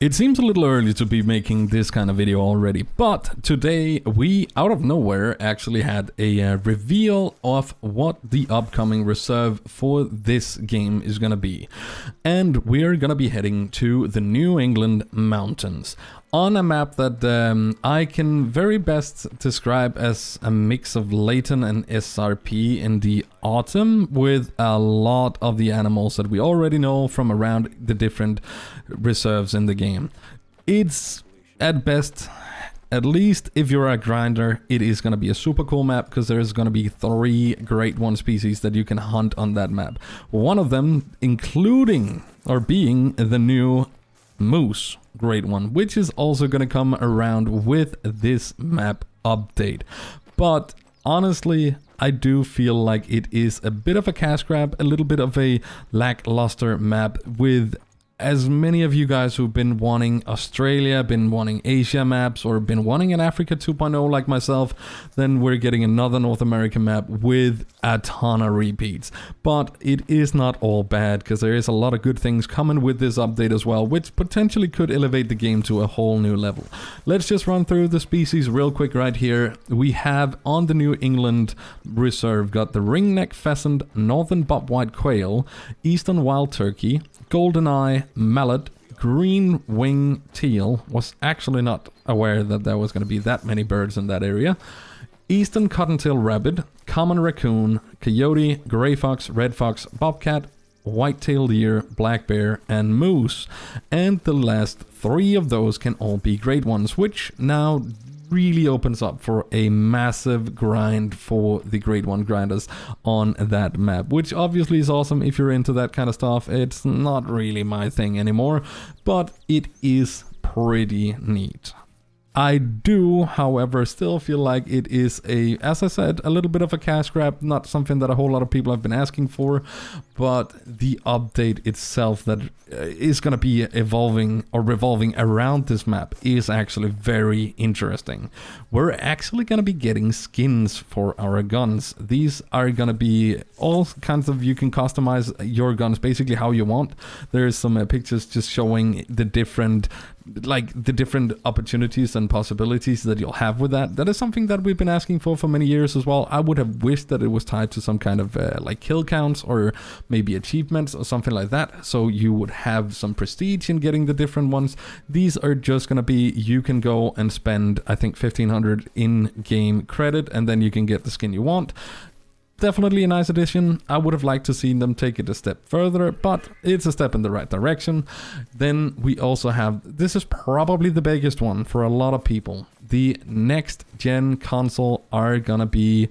It seems a little early to be making this kind of video already, but today we, out of nowhere, actually had a reveal of what the upcoming reserve for this game is gonna be. And we're gonna be heading to the New England mountains on a map that I can very best describe as a mix of Layton and SRP in the autumn, with a lot of the animals that we already know from around the different reserves in the game. It's at best, at least if you're a grinder, it is going to be a super cool map, because there's going to be 3 Great One species that you can hunt on that map. One of them including or being the new Moose Great One, which is also going to come around with this map update. But honestly, I do feel like it is a bit of a cash grab, a little bit of a lackluster map, with as many of you guys who've been wanting Australia, been wanting Asia maps, or been wanting an Africa 2.0 like myself, then we're getting another North American map with a ton of repeats. But it is not all bad, because there is a lot of good things coming with this update as well, which potentially could elevate the game to a whole new level. Let's just run through the species real quick right here. We have on the New England reserve got the ringneck pheasant, northern bobwhite quail, eastern wild turkey, goldeneye mallard, green wing teal. Was actually not aware that there was going to be that many birds in that area. Eastern cottontail rabbit, common raccoon, coyote, gray fox, red fox, bobcat, white-tailed deer, black bear, and moose. And the last 3 of those can all be Great Ones, which now really opens up for a massive grind for the Great One grinders on that map, which obviously is awesome if you're into that kind of stuff. It's not really my thing anymore, but it is pretty neat. I do, however, still feel like it is as I said, a little bit of a cash grab, not something that a whole lot of people have been asking for, but the update itself that is going to be evolving or revolving around this map is actually very interesting. We're actually going to be getting skins for our guns. These are going to be all kinds of, you can customize your guns basically how you want. There's some pictures just showing the different opportunities and possibilities that you'll have with that. That is something that we've been asking for many years as well. I would have wished that it was tied to some kind of like kill counts or maybe achievements or something like that, so you would have some prestige in getting the different ones. These are just gonna be, you can go and spend, I think, 1500 in-game credit, and then you can get the skin you want. Definitely a nice addition. I would have liked to see them take it a step further, but it's a step in the right direction. Then we also have, this is probably the biggest one for a lot of people. The next gen console are gonna be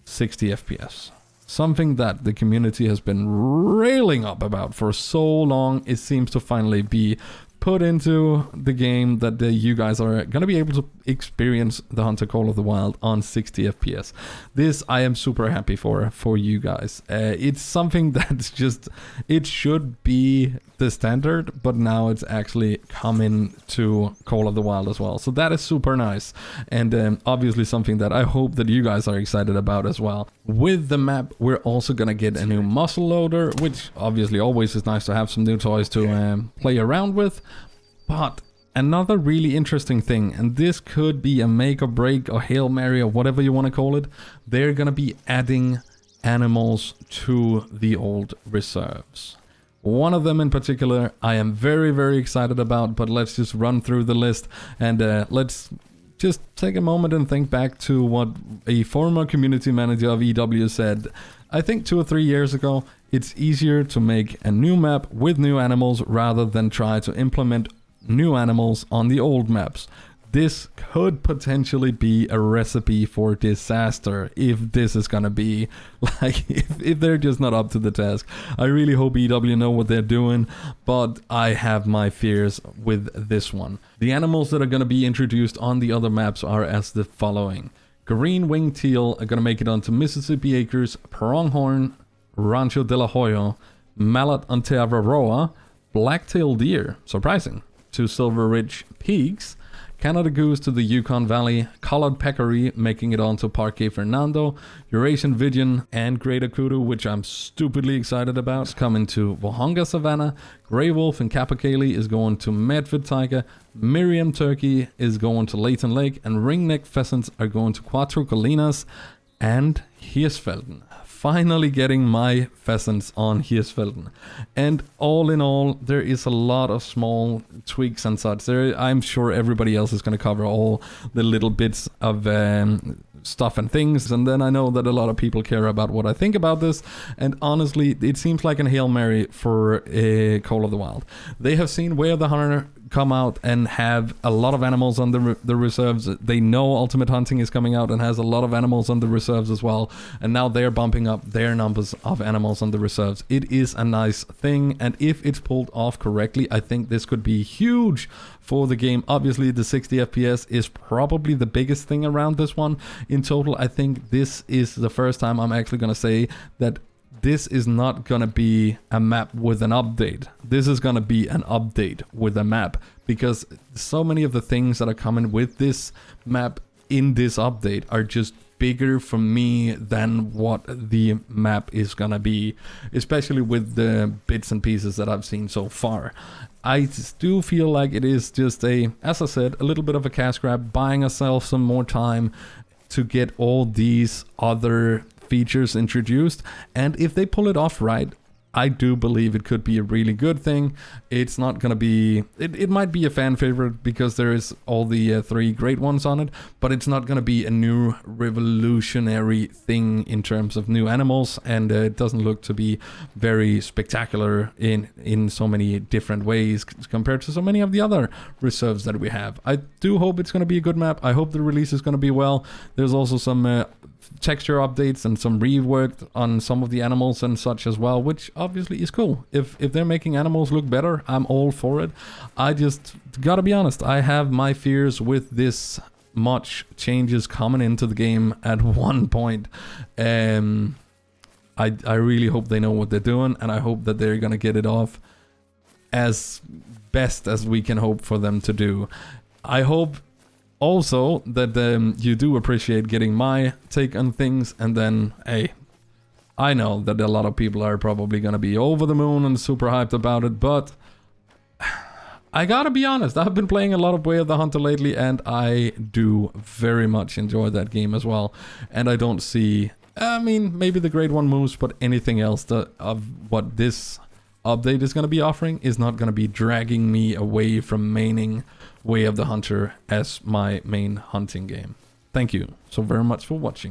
60 FPS. Something that the community has been railing up about for so long. It seems to finally be put into the game that you guys are going to be able to experience the Hunter Call of the Wild on 60 FPS. This I am super happy for you guys. It's something that's just, it should be the standard, but now it's actually coming to Call of the Wild as well. So that is super nice, and obviously something that I hope that you guys are excited about as well. With the map, we're also going to get a new muzzle loader, which obviously always is nice to have some new toys to play around with. But another really interesting thing, and this could be a make or break or Hail Mary or whatever you want to call it, they're going to be adding animals to the old reserves. One of them in particular I am very, very excited about, but let's just run through the list, and let's just take a moment and think back to what a former community manager of EW said, I think 2 or 3 years ago. It's easier to make a new map with new animals rather than try to implement new animals on the old maps. This could potentially be a recipe for disaster if this is gonna be like, if they're just not up to the task. I really hope EW know what they're doing, but I have my fears with this one. The animals that are gonna be introduced on the other maps are as the following. Green winged teal are gonna make it onto Mississippi Acres, pronghorn, Rancho de la Hoya, mallard on Teavaroa, black-tailed deer, surprising, to Silver Ridge Peaks, Canada Goose to the Yukon Valley, Collared Peccary making it onto Parque Fernando, Eurasian Vision and Greater Kudu, which I'm stupidly excited about, is coming to Wohonga Savannah, Grey Wolf and Capercaillie is going to Medford Tiger, Miriam Turkey is going to Leighton Lake, and Ringneck Pheasants are going to Cuatro Colinas and Hirschfelden. Finally getting my pheasants on Hirschfelden. And all in all, there is a lot of small tweaks and such. I'm sure everybody else is going to cover all the little bits of stuff and things, and then I know that a lot of people care about what I think about this, and honestly, it seems like an Hail Mary for Call of the Wild. They have seen Way of the Hunter come out and have a lot of animals on the reserves. They know Ultimate Hunting is coming out and has a lot of animals on the reserves as well, and now they're bumping up their numbers of animals on the reserves. It is a nice thing, and if it's pulled off correctly, I think this could be huge for the game. Obviously, the 60 FPS is probably the biggest thing around this one. In total, I think this is the first time I'm actually going to say that this is not going to be a map with an update. This is going to be an update with a map, because so many of the things that are coming with this map in this update are just bigger for me than what the map is going to be, especially with the bits and pieces that I've seen so far. I do feel like it is just as I said, a little bit of a cash grab, buying ourselves some more time to get all these other features introduced, and if they pull it off right, I do believe it could be a really good thing. It's not gonna be, it might be a fan favorite because there is all the 3 great ones on it, but it's not gonna be a new revolutionary thing in terms of new animals, and it doesn't look to be very spectacular in so many different ways compared to so many of the other reserves that we have. I do hope it's gonna be a good map. I hope the release is gonna be well. There's also some texture updates and some rework on some of the animals and such as well, which obviously is cool. If they're making animals look better, I'm all for it. I just gotta be honest, I have my fears with this much changes coming into the game at one point. I really hope they know what they're doing, and I hope that they're gonna get it off as best as we can hope for them to do. I hope also that you do appreciate getting my take on things, and then, hey, I know that a lot of people are probably gonna be over the moon and super hyped about it, but I gotta be honest, I've been playing a lot of Way of the Hunter lately, and I do very much enjoy that game as well, and I don't see, I mean, maybe the Great One moves, but anything else of what this update is going to be offering is not going to be dragging me away from maining Way of the Hunter as my main hunting game. Thank you so very much for watching.